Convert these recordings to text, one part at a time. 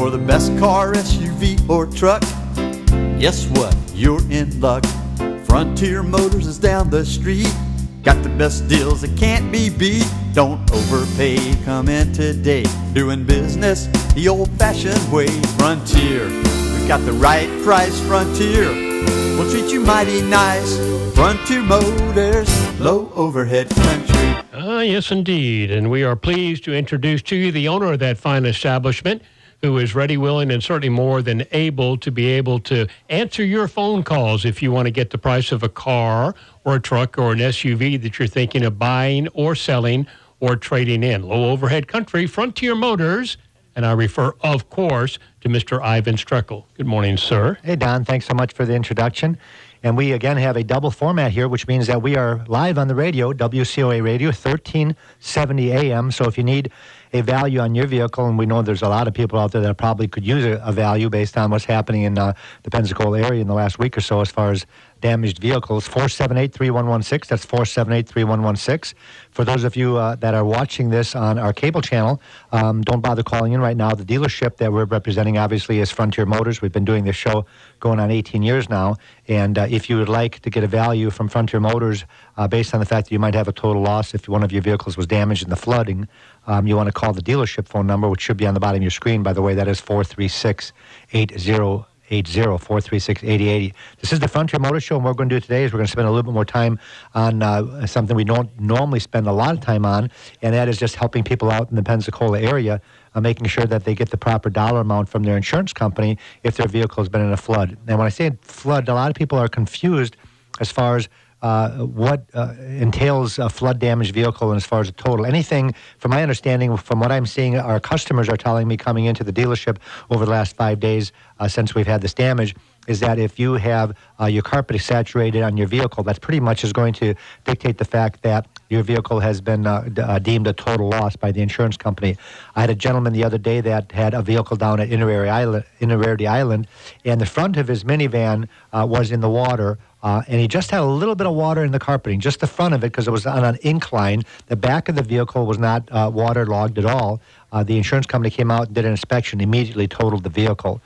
for the best car, SUV, or truck, guess what? You're in luck. Frontier Motors is down the street. Got the best deals that can't be beat. Don't overpay, come in today. Doing business the old-fashioned way. Frontier, we've got the right price. Frontier, we'll treat you mighty nice. Frontier Motors, low overhead country. Yes, indeed. And we are pleased to introduce to you the owner of that fine establishment, who is ready, willing, and certainly more than able to answer your phone calls if you want to get the price of a car or a truck or an SUV that you're thinking of buying or selling or trading in. Low overhead country, Frontier Motors. And I refer, of course, to Mr. Iven Streckel. Good morning, sir. Hey, Don. Thanks so much for the introduction. And we, again, have a double format here, which means that we are live on the radio, WCOA Radio, 1370 AM. So if you need a value on your vehicle, and we know there's a lot of people out there that probably could use a value based on what's happening in the Pensacola area in the last week or so as far as damaged vehicles, 478-3116. That's 478-3116. For those of you that are watching this on our cable channel, don't bother calling in right now. The dealership that we're representing, obviously, is Frontier Motors. We've been doing this show going on 18 years now. And if you would like to get a value from Frontier Motors based on the fact that you might have a total loss if one of your vehicles was damaged in the flooding, you want to call the dealership phone number, which should be on the bottom of your screen, by the way. That is 436-8080. 436-8080. This is the Frontier Motor Show, and what we're going to do today is we're going to spend a little bit more time on something we don't normally spend a lot of time on, and that is just helping people out in the Pensacola area, making sure that they get the proper dollar amount from their insurance company if their vehicle has been in a flood. And when I say flood, a lot of people are confused as far as what entails a flood-damaged vehicle and as far as a total. Anything, from my understanding, from what I'm seeing, our customers are telling me coming into the dealership over the last 5 days since we've had this damage, is that if you have your carpet saturated on your vehicle, that pretty much is going to dictate the fact that your vehicle has been deemed a total loss by the insurance company. I had a gentleman the other day that had a vehicle down at Inverarity Island, and the front of his minivan was in the water, and he just had a little bit of water in the carpeting, just the front of it, because it was on an incline. The back of the vehicle was not waterlogged at all. The insurance company came out and did an inspection, immediately totaled the vehicle.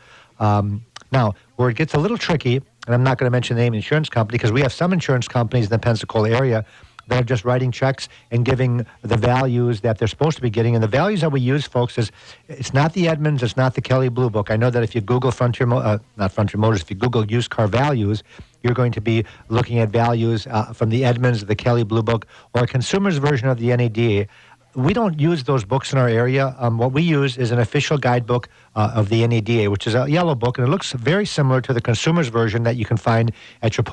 Now, where it gets a little tricky, and I'm not going to mention the name of the insurance company, because we have some insurance companies in the Pensacola area that are just writing checks and giving the values that they're supposed to be getting. And the values that we use, folks, is it's not the Edmunds, it's not the Kelley Blue Book. I know that if you Google not Frontier Motors, if you Google used car values, you're going to be looking at values from the Edmunds, the Kelley Blue Book, or a consumer's version of the NADA. We don't use those books in our area. What we use is an official guidebook of the NADA, which is a yellow book, and it looks very similar to the consumer's version that you can find at your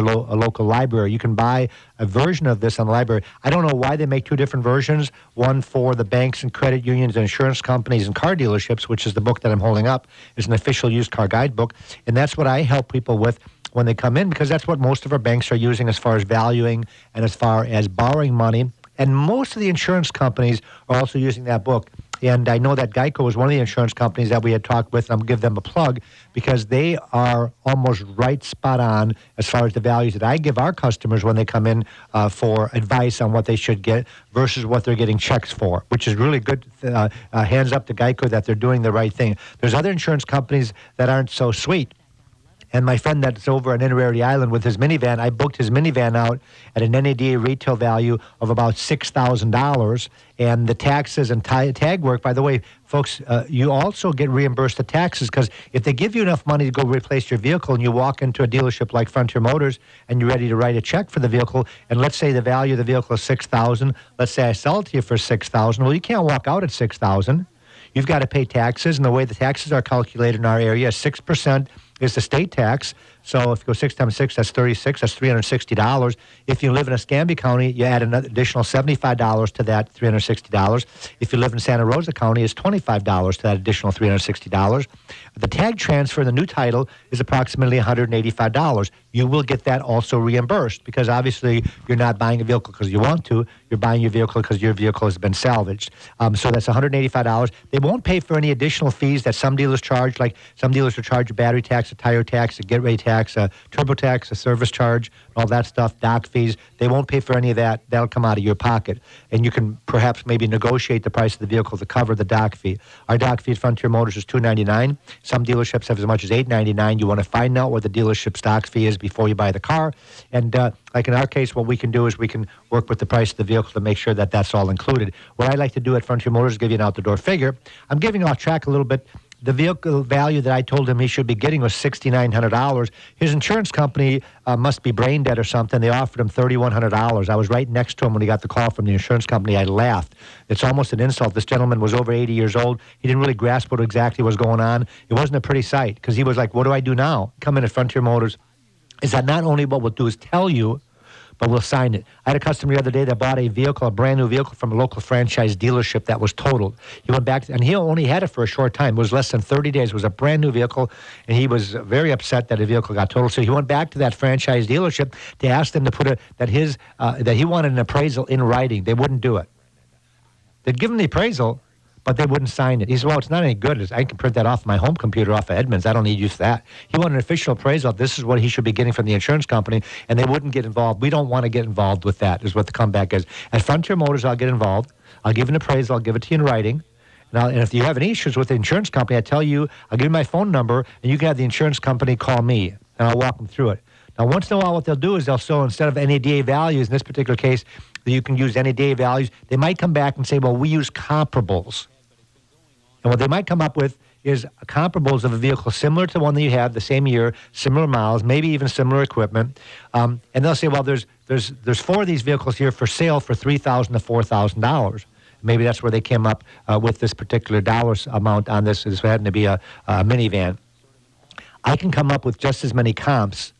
local library. You can buy a version of this on the library. I don't know why they make two different versions, one for the banks and credit unions and insurance companies and car dealerships, which is the book that I'm holding up, is an official used car guidebook, and that's what I help people with when they come in, because that's what most of our banks are using as far as valuing and as far as borrowing money. And most of the insurance companies are also using that book. And I know that Geico is one of the insurance companies that we had talked with, and I'm going to give them a plug, because they are almost right spot on as far as the values that I give our customers when they come in for advice on what they should get versus what they're getting checks for, which is really good. Hands up to Geico that they're doing the right thing. There's other insurance companies that aren't so sweet. And my friend that's over on Inverarity Island with his minivan, I booked his minivan out at an NADA retail value of about $6,000. And the taxes and tag work, by the way, folks, you also get reimbursed the taxes, because if they give you enough money to go replace your vehicle and you walk into a dealership like Frontier Motors and you're ready to write a check for the vehicle, and let's say the value of the vehicle is $6,000, let's say I sell it to you for $6,000, well, you can't walk out at $6,000. You've got to pay taxes, and the way the taxes are calculated in our area, 6% is the state tax. So if you go 6 times 6, that's 36. That's $360. If you live in Escambia County, you add an additional $75 to that $360. If you live in Santa Rosa County, it's $25 to that additional $360. The tag transfer in the new title is approximately $185. You will get that also reimbursed, because obviously you're not buying a vehicle because you want to. You're buying your vehicle because your vehicle has been salvaged. So that's $185. They won't pay for any additional fees that some dealers charge, like some dealers will charge a battery tax, a tire tax, a get-ready tax, tax, turbo tax, a service charge, all that stuff, dock fees. They won't pay for any of that. That'll come out of your pocket. And you can perhaps maybe negotiate the price of the vehicle to cover the dock fee. Our dock fee at Frontier Motors is $299. Some dealerships have as much as $899. You want to find out what the dealership's dock fee is before you buy the car. And like in our case, what we can do is we can work with the price of the vehicle to make sure that that's all included. What I like to do at Frontier Motors is give you an out-the-door figure. I'm giving off track a little bit. The vehicle value that I told him he should be getting was $6,900. His insurance company must be brain dead or something. They offered him $3,100. I was right next to him when he got the call from the insurance company. I laughed. It's almost an insult. This gentleman was over 80 years old. He didn't really grasp what exactly was going on. It wasn't a pretty sight because he was like, what do I do now? Come in at Frontier Motors. Is that not only what we'll do is tell you, but we'll sign it. I had a customer the other day that bought a vehicle, a brand new vehicle from a local franchise dealership that was totaled. He went back, and he only had it for a short time. It was less than 30 days. It was a brand new vehicle, and he was very upset that the vehicle got totaled. So he went back to that franchise dealership to ask them to put that he wanted an appraisal in writing. They wouldn't do it. They'd give him the appraisal, but they wouldn't sign it. He said, well, it's not any good. I can print that off my home computer off of Edmunds. I don't need use for that. He wanted an official appraisal. This is what he should be getting from the insurance company, and they wouldn't get involved. We don't want to get involved with that, is what the comeback is. At Frontier Motors, I'll get involved. I'll give an appraisal. I'll give it to you in writing. And if you have any issues with the insurance company, I'll give you my phone number, and you can have the insurance company call me, and I'll walk them through it. Now, once in a while, what they'll do is instead of NADA values, in this particular case, you can use NADA values, they might come back and say, well, we use comparables. And what they might come up with is comparables of a vehicle similar to one that you have the same year, similar miles, maybe even similar equipment. And they'll say, well, there's 4 of these vehicles here for sale for $3,000 to $4,000. Maybe that's where they came up with this particular dollars amount on this. This happened to be a minivan. I can come up with just as many comps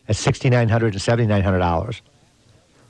at $6,900 and $7,900.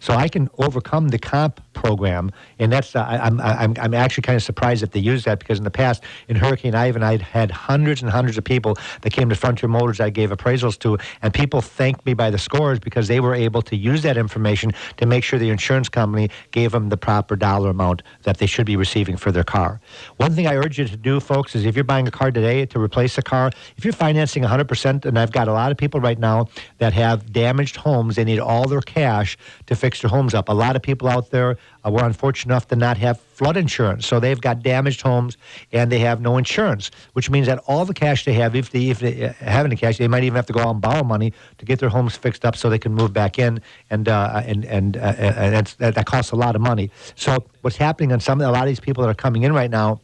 So I can overcome the comp program, and that's I'm actually kind of surprised that they use that, because in the past, in Hurricane Iven, I'd had hundreds and hundreds of people that came to Frontier Motors I gave appraisals to, and people thanked me by the scores because they were able to use that information to make sure the insurance company gave them the proper dollar amount that they should be receiving for their car. One thing I urge you to do, folks, is if you're buying a car today to replace a car, if you're financing 100%, and I've got a lot of people right now that have damaged homes, they need all their cash to fix their homes up. A lot of people out there were unfortunate enough to not have flood insurance, so they've got damaged homes and they have no insurance, which means that all the cash they have, if they have any cash, they might even have to go out and borrow money to get their homes fixed up so they can move back in, and that costs a lot of money. So what's happening on a lot of these people that are coming in right now,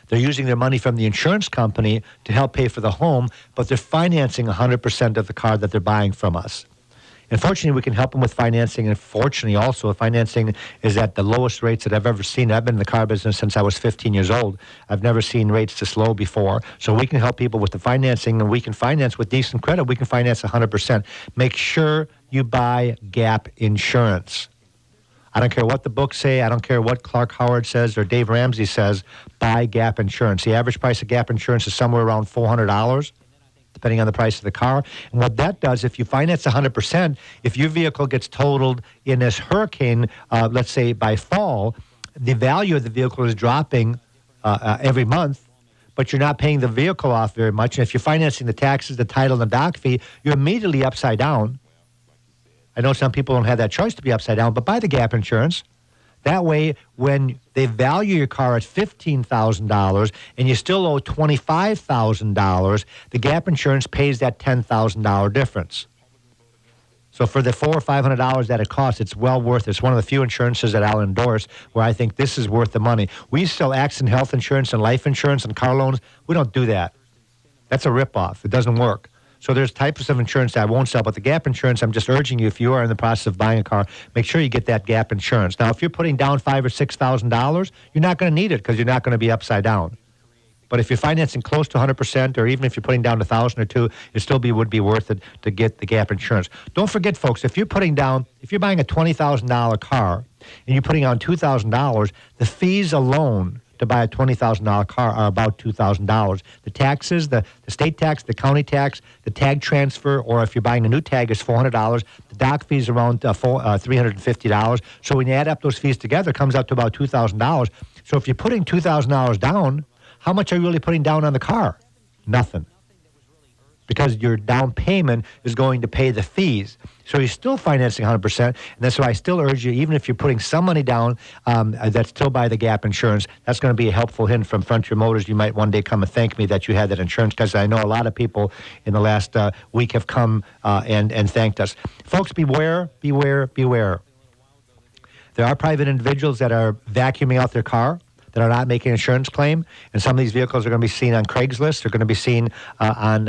they're using their money from the insurance company to help pay for the home, but they're financing 100% of the car that they're buying from us. And fortunately, we can help them with financing. And fortunately, also, financing is at the lowest rates that I've ever seen. I've been in the car business since I was 15 years old. I've never seen rates this low before. So we can help people with the financing, and we can finance with decent credit. We can finance 100%. Make sure you buy gap insurance. I don't care what the books say. I don't care what Clark Howard says or Dave Ramsey says. Buy gap insurance. The average price of gap insurance is somewhere around $400. Depending on the price of the car. And what that does, if you finance 100%, if your vehicle gets totaled in this hurricane, let's say by fall, the value of the vehicle is dropping every month, but you're not paying the vehicle off very much. And if you're financing the taxes, the title, and the dock fee, you're immediately upside down. I know some people don't have that choice to be upside down, but buy the gap insurance. That way, when they value your car at $15,000 and you still owe $25,000, the gap insurance pays that $10,000 difference. So for the $400 or $500 that it costs, it's well worth it. It's one of the few insurances that I'll endorse where I think this is worth the money. We sell accident health insurance and life insurance and car loans. We don't do that. That's a ripoff. It doesn't work. So there's types of insurance that I won't sell, but the gap insurance, I'm just urging you, if you are in the process of buying a car, make sure you get that gap insurance. Now, if you're putting down $5,000 or $6,000, you're not going to need it because you're not going to be upside down. But if you're financing close to 100%, or even if you're putting down $1,000 or $2,000, it still would be worth it to get the gap insurance. Don't forget, folks, if you're buying a $20,000 car and you're putting down $2,000, the fees alone to buy a $20,000 car are about $2,000. The taxes, the state tax, the county tax, the tag transfer, or if you're buying a new tag, is $400. The dock fee is around $350. So when you add up those fees together, it comes out to about $2,000. So if you're putting $2,000 down, how much are you really putting down on the car? Nothing. because your down payment is going to pay the fees. So you're still financing 100%, and that's why I still urge you, even if you're putting some money down, that's still buy the gap insurance. That's going to be a helpful hint from Frontier Motors. You might one day come and thank me that you had that insurance, because I know a lot of people in the last week have come and thanked us. Folks, beware, beware, beware. There are private individuals that are vacuuming out their car, that are not making an insurance claim, and some of these vehicles are going to be seen on Craigslist. They're going to be seen on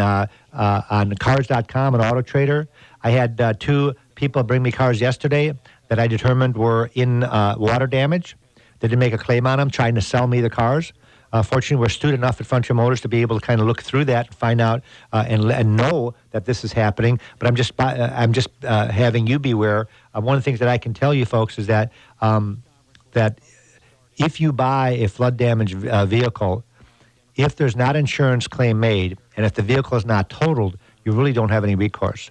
Cars.com and Auto Trader. I had 2 people bring me cars yesterday that I determined were in water damage. They didn't make a claim on them, trying to sell me the cars. Fortunately, we're astute enough at Frontier Motors to be able to kind of look through that and find out and know that this is happening. But I'm just having you beware. One of the things that I can tell you, folks, is that that if you buy a flood damaged vehicle, if there's not insurance claim made and if the vehicle is not totaled, you really don't have any recourse.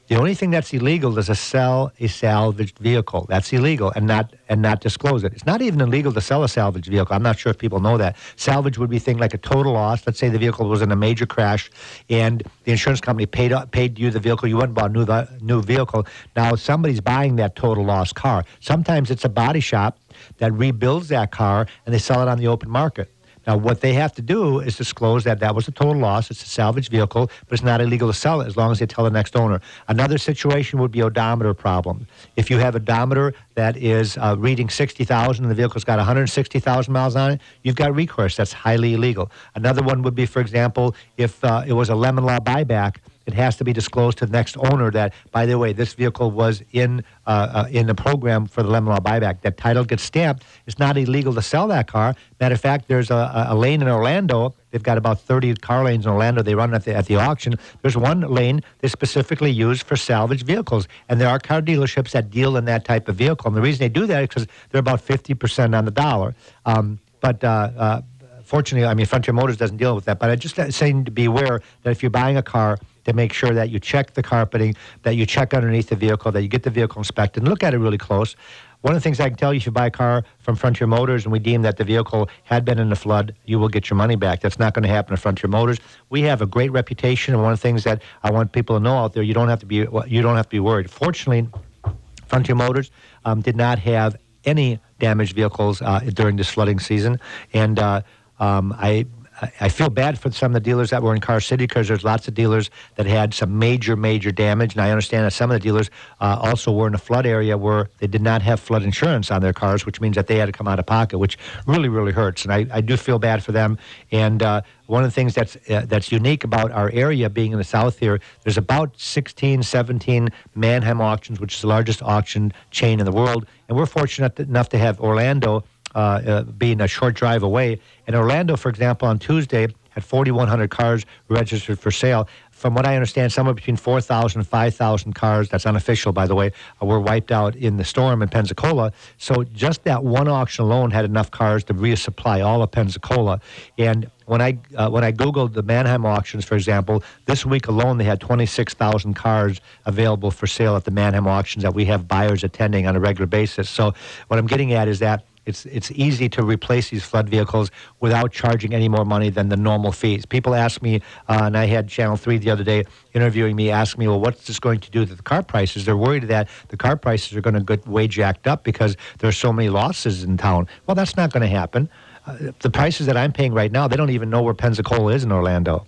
The only thing that's illegal is to sell a salvaged vehicle. That's illegal, and not disclose it. It's not even illegal to sell a salvaged vehicle. I'm not sure if people know that. Salvage would be things like a total loss. Let's say the vehicle was in a major crash, and the insurance company paid you the vehicle. You went and bought a new vehicle. Now somebody's buying that total loss car. Sometimes it's a body shop that rebuilds that car, and they sell it on the open market. Now, what they have to do is disclose that that was a total loss. It's a salvage vehicle, but it's not illegal to sell it as long as they tell the next owner. Another situation would be odometer problem. If you have an odometer that is reading 60,000 and the vehicle's got 160,000 miles on it, you've got recourse. That's highly illegal. Another one would be, for example, if it was a lemon law buyback, it has to be disclosed to the next owner that, by the way, this vehicle was in the program for the lemon law buyback. That title gets stamped. It's not illegal to sell that car. Matter of fact, there's a lane in Orlando. They've got about 30 car lanes in Orlando. They run at the auction. There's one lane that's specifically used for salvage vehicles. And there are car dealerships that deal in that type of vehicle. And the reason they do that is because they're about 50% on the dollar. Fortunately, I mean, Frontier Motors doesn't deal with that. But I just saying to be aware that if you're buying a car, to make sure that you check the carpeting, that you check underneath the vehicle, that you get the vehicle inspected, and look at it really close. One of the things I can tell you, if you buy a car from Frontier Motors and we deem that the vehicle had been in a flood, you will get your money back. That's not going to happen at Frontier Motors. We have a great reputation, and one of the things that I want people to know out there, you don't have to be worried. Fortunately, Frontier Motors did not have any damaged vehicles during this flooding season, and I feel bad for some of the dealers that were in Car City, because there's lots of dealers that had some major damage. And I understand that some of the dealers also were in a flood area where they did not have flood insurance on their cars, which means that they had to come out of pocket, which really, really hurts. And I do feel bad for them. And one of the things that's unique about our area being in the south here, there's about 16, 17 Manheim auctions, which is the largest auction chain in the world. And we're fortunate enough to have Orlando being a short drive away. And Orlando, for example, on Tuesday had 4,100 cars registered for sale. From what I understand, somewhere between 4,000 and 5,000 cars, that's unofficial, by the way, were wiped out in the storm in Pensacola. So just that one auction alone had enough cars to resupply all of Pensacola. And when I Googled the Manheim auctions, for example, this week alone they had 26,000 cars available for sale at the Manheim auctions that we have buyers attending on a regular basis. So what I'm getting at is that it's easy to replace these flood vehicles without charging any more money than the normal fees. People ask me, and I had Channel 3 the other day interviewing me, ask me, well, what's this going to do to the car prices? They're worried that the car prices are going to get way jacked up because there's so many losses in town. Well, that's not going to happen. The prices that I'm paying right now, they don't even know where Pensacola is in Orlando.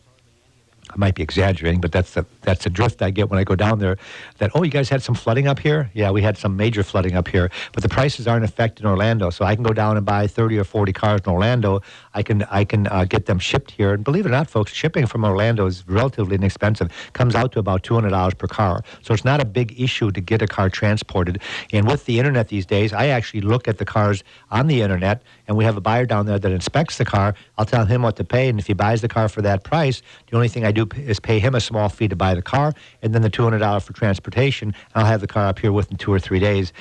I might be exaggerating, but that's the drift I get when I go down there. That, oh, you guys had some flooding up here? Yeah, we had some major flooding up here. But the prices aren't affected in Orlando, so I can go down and buy 30 or 40 cars in Orlando. I can get them shipped here. And believe it or not, folks, shipping from Orlando is relatively inexpensive. Comes out to about $200 per car. So it's not a big issue to get a car transported. And with the internet these days, I actually look at the cars on the internet, and we have a buyer down there that inspects the car. I'll tell him what to pay, and if he buys the car for that price, the only thing I do is pay him a small fee to buy the car, and then the $200 for transportation. I'll have the car up here within 2 or 3 days,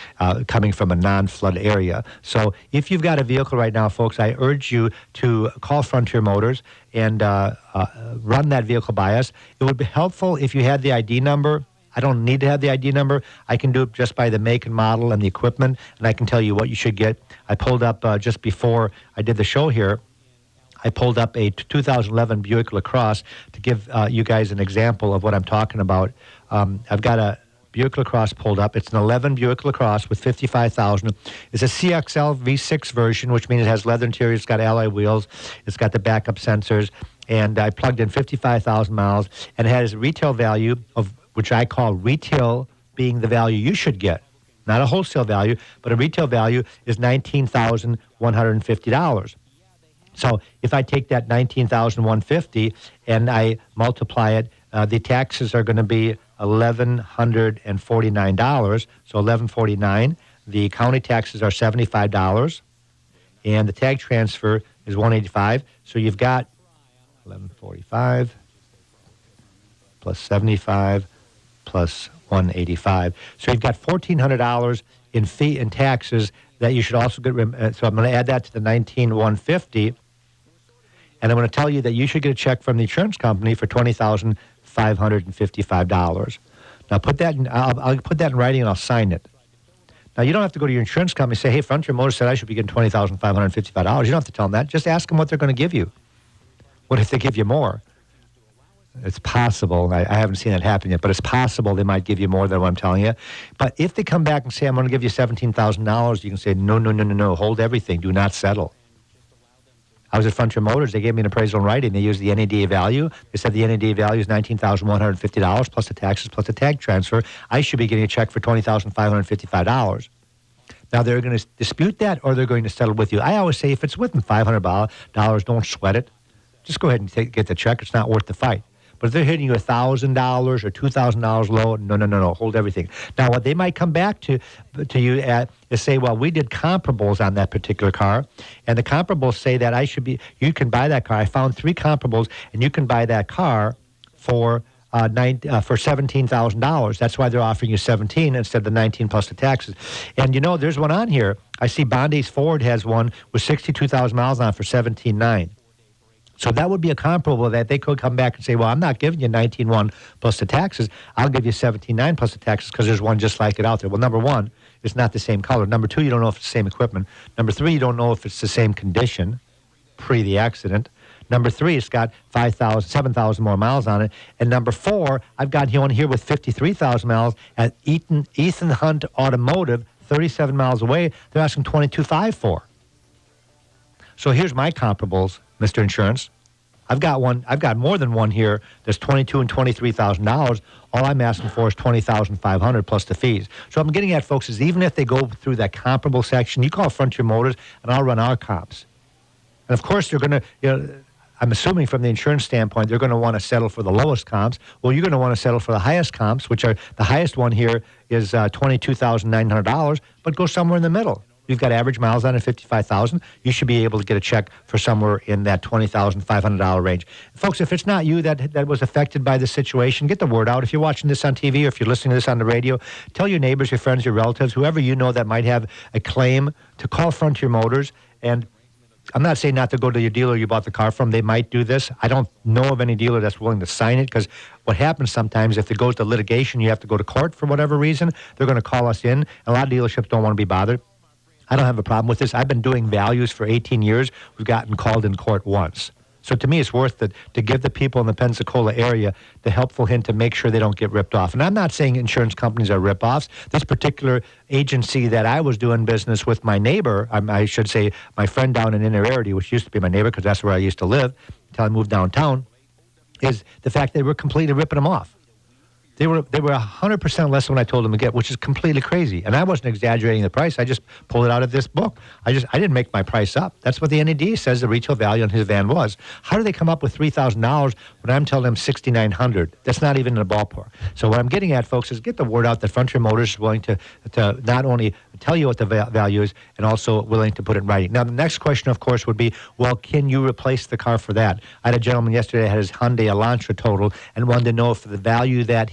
coming from a non-flood area. So if you've got a vehicle right now, folks, I urge you to call Frontier Motors and run that vehicle by us. It would be helpful if you had the ID number. I don't need to have the ID number. I can do it just by the make and model and the equipment, and I can tell you what you should get. I pulled up just before I did the show here I pulled up a 2011 Buick LaCrosse to give you guys an example of what I'm talking about. I've got a Buick LaCrosse pulled up. It's an 11 Buick LaCrosse with 55,000. It's a CXL V6 version, which means it has leather interior. It's got alloy wheels. It's got the backup sensors. And I plugged in 55,000 miles, and it has a retail value of, which I call retail being the value you should get. Not a wholesale value, but a retail value is $19,150. So if I take that $19,150 and I multiply it, the taxes are going to be $1,149. So $1,149. The county taxes are $75, and the tag transfer is $185. So you've got $1,145 plus $75 plus $185. So you've got $1,400 in fee and taxes that you should also get. So I'm going to add that to the $19,150. And I'm going to tell you that you should get a check from the insurance company for $20,555. Now, put that in, I'll put that in writing and I'll sign it. Now, you don't have to go to your insurance company and say, hey, Frontier Motors said I should be getting $20,555. You don't have to tell them that. Just ask them what they're going to give you. What if they give you more? It's possible. I haven't seen that happen yet, but it's possible they might give you more than what I'm telling you. But if they come back and say, I'm going to give you $17,000, you can say, no, hold everything. Do not settle. I was at Frontier Motors. They gave me an appraisal in writing. They used the NADA value. They said the NADA value is $19,150 plus the taxes plus the tag transfer. I should be getting a check for $20,555. Now, they're going to dispute that or they're going to settle with you. I always say if it's within $500, don't sweat it. Just go ahead and get the check. It's not worth the fight. But if they're hitting you $1,000 or $2,000 low, no, hold everything. Now, what they might come back to you at is say, well, we did comparables on that particular car, and the comparables say that you can buy that car. I found 3 comparables, and you can buy that car for $17,000. That's why they're offering you $17 instead of the $19 plus the taxes. And there's one on here. I see Bondi's Ford has one with 62,000 miles on it for $17,900. So that would be a comparable that they could come back and say, well, I'm not giving you $19,100 plus the taxes. I'll give you $17,900 plus the taxes because there's one just like it out there. Well, number one, it's not the same color. Number two, you don't know if it's the same equipment. Number three, you don't know if it's the same condition pre the accident. Number three, it's got 7,000 more miles on it. And number four, I've got one here with 53,000 miles at Ethan Hunt Automotive, 37 miles away. They're asking $22,500 for. So here's my comparables, Mr. Insurance. I've got more than one here that's $22,000 and $23,000. All I'm asking for is $20,500 plus the fees. So what I'm getting at, folks, is even if they go through that comparable section, you call Frontier Motors, and I'll run our comps. And of course, they're going to, I'm assuming from the insurance standpoint, they're going to want to settle for the lowest comps. Well, you're going to want to settle for the highest comps, which are the highest one here is $22,900, but go somewhere in the middle. You've got average miles on it, 55,000. You should be able to get a check for somewhere in that $20,500 range. Folks, if it's not you that was affected by this situation, get the word out. If you're watching this on TV or if you're listening to this on the radio, tell your neighbors, your friends, your relatives, whoever you know that might have a claim to call Frontier Motors. And I'm not saying not to go to your dealer you bought the car from. They might do this. I don't know of any dealer that's willing to sign it because what happens sometimes, if it goes to litigation, you have to go to court for whatever reason. They're going to call us in. A lot of dealerships don't want to be bothered. I don't have a problem with this. I've been doing values for 18 years. We've gotten called in court once. So to me, it's worth it to give the people in the Pensacola area the helpful hint to make sure they don't get ripped off. And I'm not saying insurance companies are rip-offs. This particular agency that I was doing business with my neighbor, I should say my friend down in Inner Arity, which used to be my neighbor because that's where I used to live until I moved downtown, is the fact they were completely ripping them off. They were 100% less than what I told them to get, which is completely crazy. And I wasn't exaggerating the price. I just pulled it out of this book. I didn't make my price up. That's what the NAD says the retail value on his van was. How do they come up with $3,000 when I'm telling them $6,900? That's not even in the ballpark. So what I'm getting at, folks, is get the word out that Frontier Motors is willing to not only tell you what the value is and also willing to put it in writing. Now, the next question, of course, would be, well, can you replace the car for that? I had a gentleman yesterday that had his Hyundai Elantra totaled and wanted to know if the value that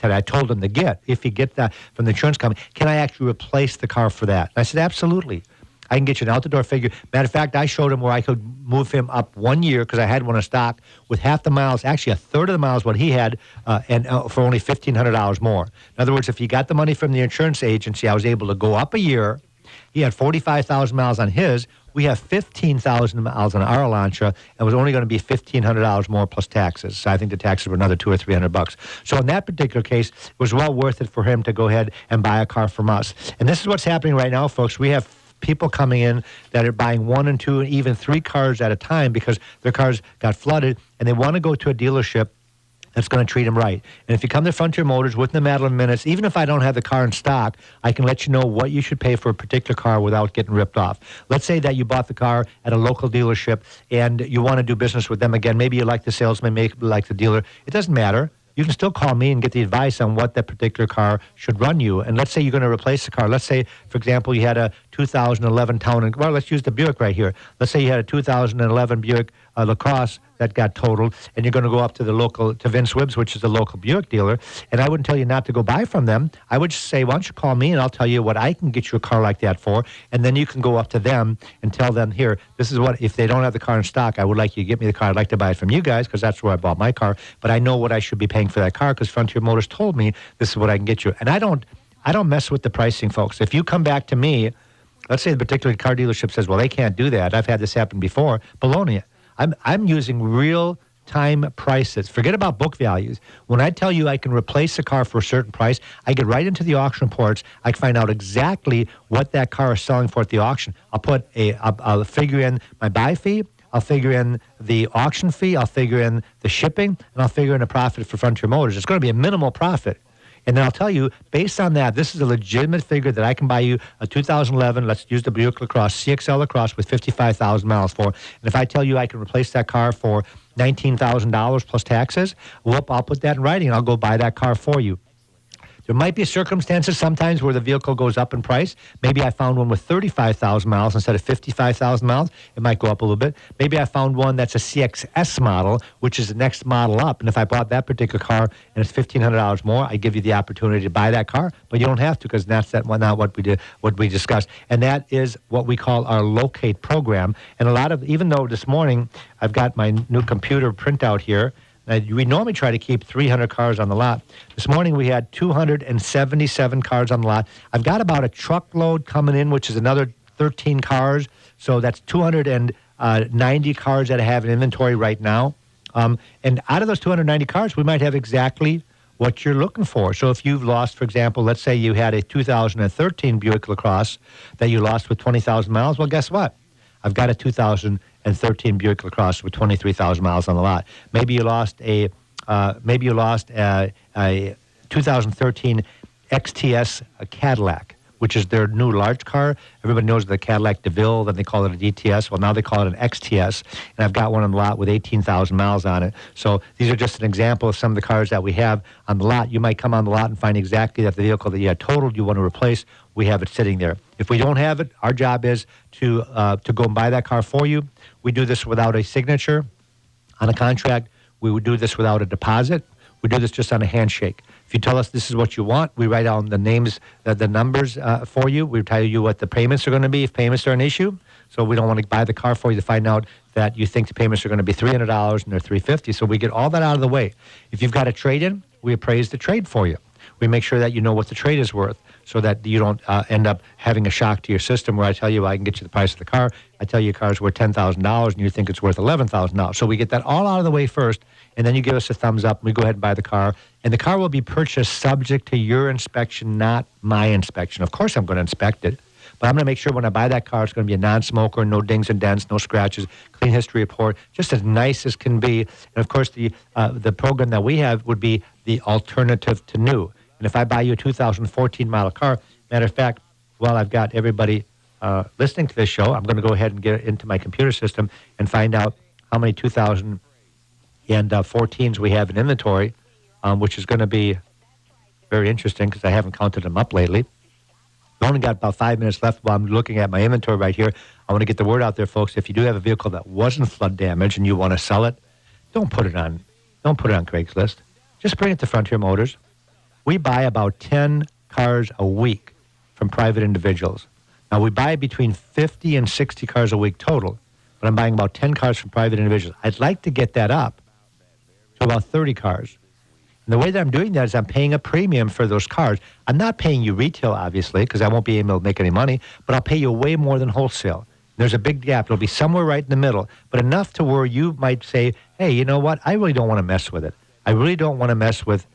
I told him to get, if he get that from the insurance company, can I actually replace the car for that? And I said, absolutely. I can get you an out-the-door figure. Matter of fact, I showed him where I could move him up 1 year because I had one in stock with half the miles, actually a third of the miles what he had, and for only $1,500 more. In other words, if he got the money from the insurance agency, I was able to go up a year. He had 45,000 miles on his, We have 15,000 miles on our Elantra, and it was only going to be $1,500 more plus taxes. So I think the taxes were another $200 or $300. So in that particular case, it was well worth it for him to go ahead and buy a car from us. And this is what's happening right now, folks. We have people coming in that are buying 1 and 2 and even 3 cars at a time because their cars got flooded, and they want to go to a dealership that's going to treat them right. And if you come to Frontier Motors within a matter of minutes, even if I don't have the car in stock, I can let you know what you should pay for a particular car without getting ripped off. Let's say that you bought the car at a local dealership and you want to do business with them again. Maybe you like the salesman, maybe you like the dealer. It doesn't matter. You can still call me and get the advice on what that particular car should run you. And let's say you're going to replace the car. Let's say, for example, you had a 2011 Town & well, let's use the Buick right here. Let's say you had a 2011 Buick LaCrosse that got totaled, and you're going to go up to the local, to Vince Wibbs, which is the local Buick dealer, and I wouldn't tell you not to go buy from them. I would just say, why don't you call me, and I'll tell you what I can get you a car like that for, and then you can go up to them and tell them, here, this is what, if they don't have the car in stock, I would like you to get me the car. I'd like to buy it from you guys, because that's where I bought my car, but I know what I should be paying for that car, because Frontier Motors told me this is what I can get you. And I don't mess with the pricing, folks. If you come back to me, let's say the particular car dealership says, well, they can't do that. I've had this happen before. Baloney. I'm using real-time prices. Forget about book values. When I tell you I can replace a car for a certain price, I get right into the auction reports. I can find out exactly what that car is selling for at the auction. I'll figure in my buy fee. I'll figure in the auction fee. I'll figure in the shipping. And I'll figure in a profit for Frontier Motors. It's going to be a minimal profit. And then I'll tell you, based on that, this is a legitimate figure that I can buy you a 2011, let's use the Buick LaCrosse, CXL LaCrosse with 55,000 miles for. And if I tell you I can replace that car for $19,000 plus taxes, whoop, I'll put that in writing and I'll go buy that car for you. There might be circumstances sometimes where the vehicle goes up in price. Maybe I found one with 35,000 miles instead of 55,000 miles. It might go up a little bit. Maybe I found one that's a CXS model, which is the next model up. And if I bought that particular car and it's $1,500 more, I give you the opportunity to buy that car. But you don't have to, because that's not what we did, what we discussed. And that is what we call our locate program. And a lot of, even though this morning I've got my new computer printout here, we normally try to keep 300 cars on the lot. This morning we had 277 cars on the lot. I've got about a truckload coming in, which is another 13 cars. So that's 290 cars that I have in inventory right now. And out of those 290 cars, we might have exactly what you're looking for. So if you've lost, for example, let's say you had a 2013 Buick LaCrosse that you lost with 20,000 miles. Well, guess what? I've got a 2013 Buick LaCrosse with 23,000 miles on the lot. Maybe you lost a 2013 XTS Cadillac, which is their new large car. Everybody knows the Cadillac DeVille, then they call it a DTS. Well, now they call it an XTS, and I've got one on the lot with 18,000 miles on it. So these are just an example of some of the cars that we have on the lot. You might come on the lot and find exactly that the vehicle that you had totaled you want to replace, we have it sitting there. If we don't have it, our job is to go and buy that car for you. We do this without a signature on a contract. We would do this without a deposit. We do this just on a handshake. If you tell us this is what you want, we write down the names, the numbers for you. We tell you what the payments are going to be if payments are an issue. So we don't want to buy the car for you to find out that you think the payments are going to be $300 and they're $350. So we get all that out of the way. If you've got a trade-in, we appraise the trade for you. We make sure that you know what the trade is worth so that you don't end up having a shock to your system where I tell you I can get you the price of the car. I tell you your car's worth $10,000 and you think it's worth $11,000. So we get that all out of the way first, and then you give us a thumbs up and we go ahead and buy the car. And the car will be purchased subject to your inspection, not my inspection. Of course I'm going to inspect it, but I'm going to make sure when I buy that car it's going to be a non-smoker, no dings and dents, no scratches, clean history report, just as nice as can be. And of course the program that we have would be the alternative to new. And if I buy you a 2014 model car, matter of fact, while I've got everybody listening to this show, I'm going to go ahead and get into my computer system and find out how many 2014s we have in inventory, which is going to be very interesting because I haven't counted them up lately. I've only got about 5 minutes left while I'm looking at my inventory right here. I want to get the word out there, folks. If you do have a vehicle that wasn't flood damaged and you want to sell it, don't put it on Craigslist. Just bring it to Frontier Motors. We buy about 10 cars a week from private individuals. Now, we buy between 50 and 60 cars a week total, but I'm buying about 10 cars from private individuals. I'd like to get that up to about 30 cars. And the way that I'm doing that is I'm paying a premium for those cars. I'm not paying you retail, obviously, because I won't be able to make any money, but I'll pay you way more than wholesale. There's a big gap. It'll be somewhere right in the middle, but enough to where you might say, hey, you know what? I really don't want to mess with it. I really don't want to mess with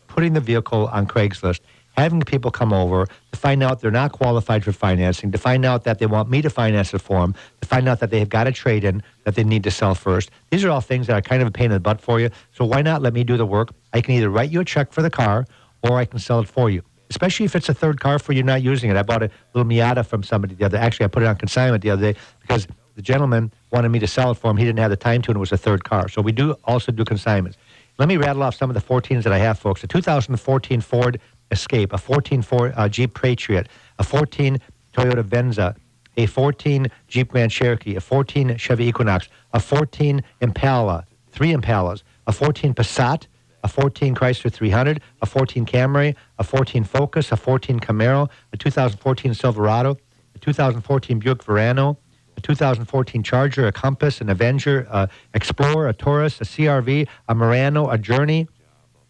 putting the vehicle on Craigslist, having people come over to find out they're not qualified for financing, to find out that they want me to finance it for them, to find out that they've got a trade-in that they need to sell first. These are all things that are kind of a pain in the butt for you, so why not let me do the work? I can either write you a check for the car or I can sell it for you, especially if it's a third car for you not using it. I bought a little Miata from somebody the other day. Actually, I put it on consignment the other day because the gentleman wanted me to sell it for him. He didn't have the time to, and it was a third car. So we do also do consignments. Let me rattle off some of the 14s that I have, folks. A 2014 Ford Escape, a 14 Ford Jeep Patriot, a 14 Toyota Venza, a 14 Jeep Grand Cherokee, a 14 Chevy Equinox, a 14 Impala, 3 Impalas, a 14 Passat, a 14 Chrysler 300, a 14 Camry, a 14 Focus, a 14 Camaro, a 2014 Silverado, a 2014 Buick Verano, a 2014 Charger, a Compass, an Avenger, a Explorer, a Taurus, a CRV, a Murano, a Journey.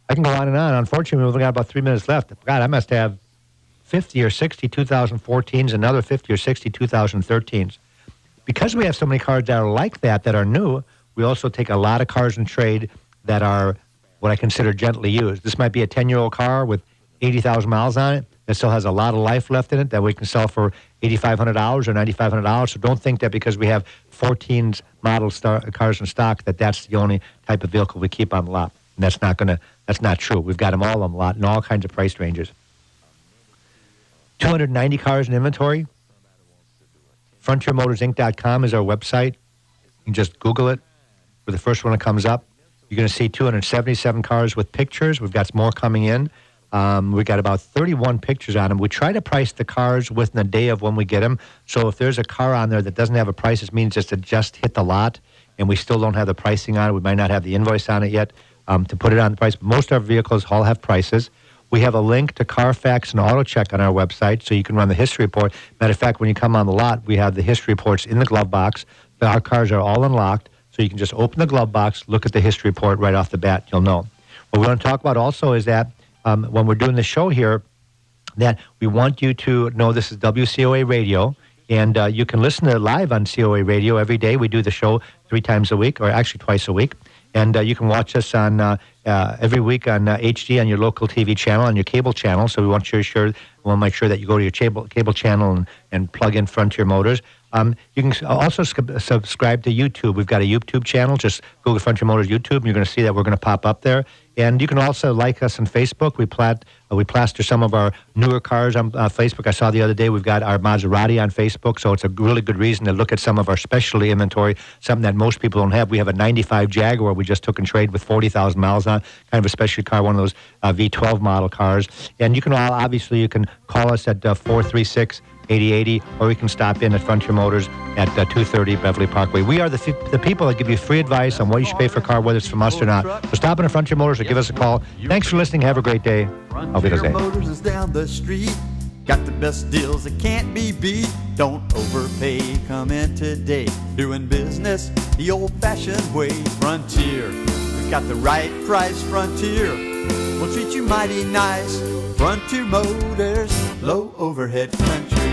I can go on and on. Unfortunately, we've only got about 3 minutes left. God, I must have 50 or 60 2014s, another 50 or 60 2013s. Because we have so many cars that are like that are new, we also take a lot of cars in trade that are what I consider gently used. This might be a 10-year-old car with 80,000 miles on it that still has a lot of life left in it that we can sell for $8,500 or $9,500. So don't think that because we have 14 model cars in stock that's the only type of vehicle we keep on the lot. And that's not true. We've got them all on the lot in all kinds of price ranges. 290 cars in inventory. FrontierMotorsInc.com is our website. You can just Google it. For the first one that comes up, you're going to see 277 cars with pictures. We've got more coming in. We've got about 31 pictures on them. We try to price the cars within a day of when we get them. So if there's a car on there that doesn't have a price, it means it just hit the lot, and we still don't have the pricing on it. We might not have the invoice on it yet to put it on the price. But most of our vehicles all have prices. We have a link to Carfax and AutoCheck on our website, so you can run the history report. Matter of fact, when you come on the lot, we have the history reports in the glove box. Our cars are all unlocked, so you can just open the glove box, look at the history report right off the bat. You'll know. What we want to talk about also is that when we're doing the show here, that we want you to know this is WCOA Radio, and you can listen to it live on COA Radio every day. We do the show 3 times a week, or actually twice a week. And you can watch us on every week on HD on your local TV channel, on your cable channel. So we want to make sure that you go to your cable channel and plug in Frontier Motors. You can also subscribe to YouTube. We've got a YouTube channel. Just Google Frontier Motors YouTube, and you're going to see that we're going to pop up there. And you can also like us on Facebook. We plaster some of our newer cars on Facebook. I saw the other day we've got our Maserati on Facebook, so it's a really good reason to look at some of our specialty inventory, something that most people don't have. We have a 95 Jaguar we just took in trade with 40,000 miles on, kind of a specialty car, one of those V12 model cars. And you can you can call us at 436-8080, or you can stop in at Frontier Motors at 230 Beverly Parkway. We are the people that give you free advice on what you should pay for a car, whether it's from us or not. So stop in at Frontier Motors or give us a call. Thanks for listening. Have a great day. Frontier Motors is down the street. Got the best deals that can't be beat. Don't overpay. Come in today. Doing business the old-fashioned way. Frontier. We got the right price. Frontier. We'll treat you mighty nice. Frontier Motors. Low overhead country.